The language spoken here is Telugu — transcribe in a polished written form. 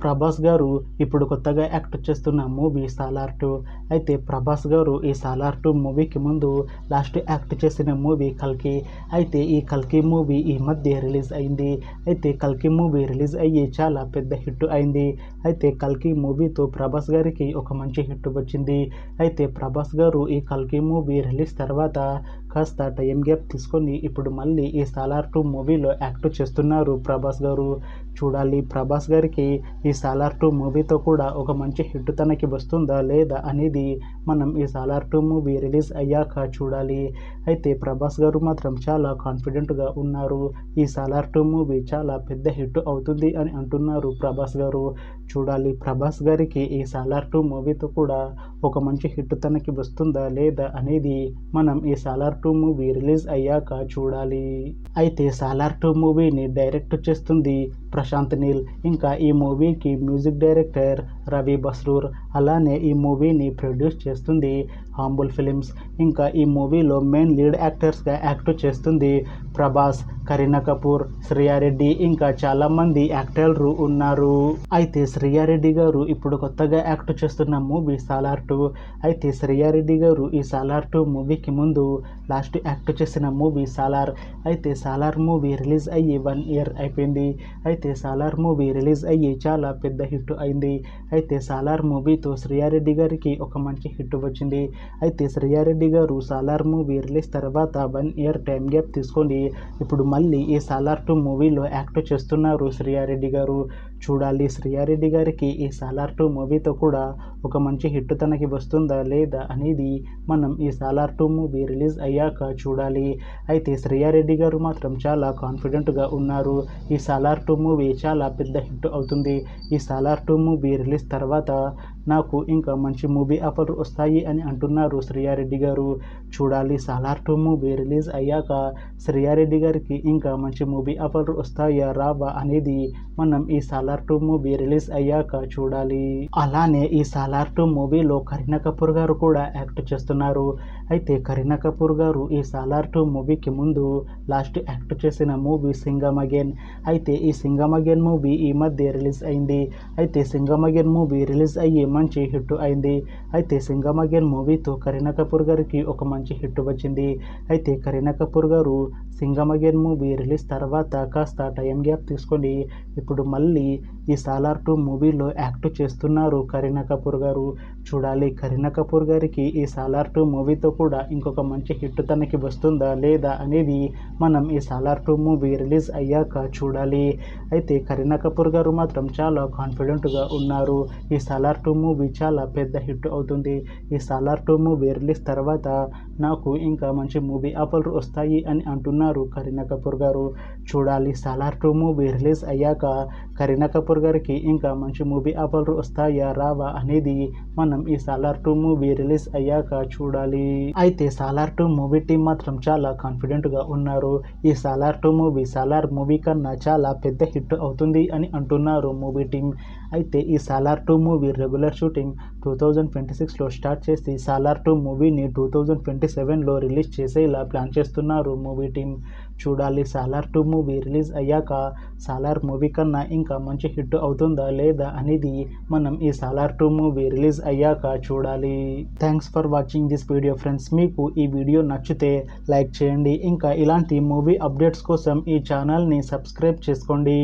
ప్రభాస్ గారు ఇప్పుడు కొత్తగా యాక్ట్ చేస్తున్న మూవీ సాలార్ 2. అయితే ప్రభాస్ గారు ఈ సాలార్ 2 మూవీకి ముందు లాస్ట్ యాక్ట్ చేసిన మూవీ కల్కి. అయితే ఈ కల్కి మూవీ ఈ మధ్య రిలీజ్ అయింది. అయితే కల్కి మూవీ రిలీజ్ అయ్యి చాలా పెద్ద హిట్ అయింది. అయితే కల్కి మూవీతో ప్రభాస్ గారికి ఒక మంచి హిట్ వచ్చింది. అయితే ప్రభాస్ గారు ఈ కల్కి మూవీ రిలీజ్ తర్వాత కాస్త టైం గ్యాప్ తీసుకొని ఇప్పుడు మళ్ళీ ఈ సాలార్ 2 మూవీలో యాక్ట్ చేస్తున్నారు ప్రభాస్ గారు. చూడాలి ప్రభాస్ గారికి ఈ సాలార్ 2 మూవీతో కూడా ఒక మంచి హిట్ తనకి వస్తుందా లేదా అనేది మనం ఈ సాలార్ 2 మూవీ రిలీజ్ అయ్యాక చూడాలి. అయితే ప్రభాస్ గారు మాత్రం చాలా కాన్ఫిడెంట్గా ఉన్నారు. ఈ సాలార్ 2 మూవీ చాలా పెద్ద హిట్ అవుతుంది అని అంటున్నారు ప్రభాస్ గారు. చూడాలి ప్రభాస్ గారికి ఈ సాలార్ 2 మూవీతో కూడా ఒక మంచి హిట్ తనకి వస్తుందా లేదా అనేది మనం ఈ సాలార్ 2 మూవీ రిలీజ్ అయ్యాక చూడాలి. అయితే సాలార్ 2 మూవీని డైరెక్ట్ చేస్తుంది ప్రశాంత్ నీల్. ఇంకా ఈ మూవీకి మ్యూజిక్ డైరెక్టర్ రవి బస్రూర్. అలానే ఈ మూవీని ప్రొడ్యూస్ చేస్తుంది హాంబుల్ ఫిలిమ్స్. ఇంకా ఈ మూవీలో మెయిన్ లీడ్ యాక్టర్స్గా యాక్ట్ చేస్తుంది ప్రభాస్, కరీనా కపూర్, శ్రియారెడ్డి ఇంకా చాలామంది యాక్టర్లు ఉన్నారు. అయితే శ్రియారెడ్డి గారు ఇప్పుడు కొత్తగా యాక్ట్ చేస్తున్న మూవీ సాలార్ 2. అయితే శ్రియారెడ్డి గారు ఈ సాలార్ 2 మూవీకి ముందు లాస్ట్ యాక్ట్ చేసిన మూవీ సాలార్. అయితే సాలార్ మూవీ రిలీజ్ అయ్యి 1 year అయిపోయింది. అయితే సాలార్ మూవీ రిలీజ్ అయ్యి చాలా పెద్ద హిట్ అయింది. అయితే సాలార్ మూవీతో శ్రియారెడ్డి గారికి ఒక మంచి హిట్ వచ్చింది. అయితే శ్రియారెడ్డి గారు సాలార్ మూవీ రిలీజ్ తర్వాత 1 year టైం గ్యాప్ తీసుకొని ఇప్పుడు మళ్ళీ ఈ సాలార్ 2 మూవీలో యాక్ట్ చేస్తున్నారు శ్రియారెడ్డి గారు. చూడాలి శ్రియారెడ్డి గారికి ఈ సాలార్ 2 మూవీతో కూడా ఒక మంచి హిట్ తనకి వస్తుందా లేదా అనేది మనం ఈ సాలార్ 2 మూవీ రిలీజ్ అయ్యాక చూడాలి. అయితే శ్రియారెడ్డి గారు మాత్రం చాలా కాన్ఫిడెంట్గా ఉన్నారు. ఈ సాలార్ 2 మూవీ చాలా పెద్ద హిట్ అవుతుంది. ఈ సాలార్ 2 మూవీ రిలీజ్ తర్వాత నాకు ఇంకా మంచి మూవీ ఆఫర్ వస్తాయి అని అంటున్నారు శ్రియారెడ్డి గారు. చూడాలి సాలార్ 2 మూవీ రిలీజ్ అయ్యాక శ్రియారెడ్డి గారికి ఇంకా మంచి మూవీ ఆఫర్ వస్తాయా రావా అనేది మనం ఈ సాలార్ 2 మూవీ రిలీజ్ అయ్యాక చూడాలి. అలానే ఈ సాలార్ 2 మూవీలో కరీనా కపూర్ గారు కూడా యాక్ట్ చేస్తున్నారు. అయితే కరీనా కపూర్ గారు ఈ సాలార్ 2 మూవీకి ముందు లాస్ట్ యాక్ట్ చేసిన మూవీ సింగం అగైన్. అయితే ఈ సింగం అగైన్ మూవీ ఈ మధ్య రిలీజ్ అయింది. అయితే సింగం అగైన్ మూవీ రిలీజ్ అయ్యి మంచి హిట్ అయింది. అయితే సింగం అగైన్ మూవీతో కరీనా కపూర్ గారికి ఒక మంచి హిట్ వచ్చింది. అయితే కరీనా కపూర్ గారు సింగం అగైన్ మూవీ రిలీజ్ తర్వాత కాస్త టైం గ్యాప్ తీసుకొని ఇప్పుడు మళ్ళీ ఈ సాలార్ 2 మూవీలో యాక్ట్ చేస్తున్నారు కరీనా కపూర్ గారు. చూడాలి కరీనా కపూర్ గారికి ఈ సాలార్ 2 మూవీతో కూడా ఇంకొక మంచి హిట్ తనకి వస్తుందా లేదా అనేది మనం ఈ సాలార్ 2 మూవీ రిలీజ్ అయ్యాక చూడాలి. అయితే కరీనా కపూర్ గారు మాత్రం చాలా కాన్ఫిడెంట్గా ఉన్నారు. ఈ సాలార్ 2 మూవీ చాలా పెద్ద హిట్ అవుతుంది. ఈ సాలార్ 2 మూవీ రిలీజ్ తర్వాత నాకు ఇంకా మంచి మూవీ ఆఫర్లు వస్తాయి అని అంటున్నారు కరీనా కపూర్ గారు. చూడాలి సాలార్ 2 మూవీ రిలీజ్ అయ్యాక కరీనా కపూర్ గారికి ఇంకా మంచి మూవీ ఆఫర్లు వస్తాయా రావా అనేది మనం ఈ సాలార్ 2 మూవీ రిలీజ్ అయ్యాక చూడాలి. అయితే సాలార్ 2 మూవీ టీం మాత్రం చాలా కాన్ఫిడెంట్గా ఉన్నారు. ఈ సాలార్ 2 మూవీ సాలార్ మూవీ కన్నా చాలా పెద్ద హిట్ అవుతుంది అని అంటున్నారు మూవీ టీం. అయితే ఈ సాలార్ 2 మూవీ రెగ్యులర్ షూటింగ్ 2026లో స్టార్ట్ చేసి సాలార్ 2 మూవీని 2027లో రిలీజ్ చేసేలా ప్లాన్ చేస్తున్నారు మూవీ టీం. చూడాలి సాలార్ 2 మూవీ రిలీజ్ అయ్యాక సాలార్ మూవీ కన్నా ఇంకా మంచి హిట్ అవుతుందా లేదా అనేది మనం ఈ సాలార్ 2 మూవీ రిలీజ్ అయ్యాక చూడాలి. Thanks for watching this video friends. మీకు ఈ వీడియో నచ్చితే లైక్ చేయండి. ఇంకా ఇలాంటి మూవీ అప్డేట్స్ కోసం ఈ ఛానల్ని సబ్స్క్రైబ్ చేసుకోండి.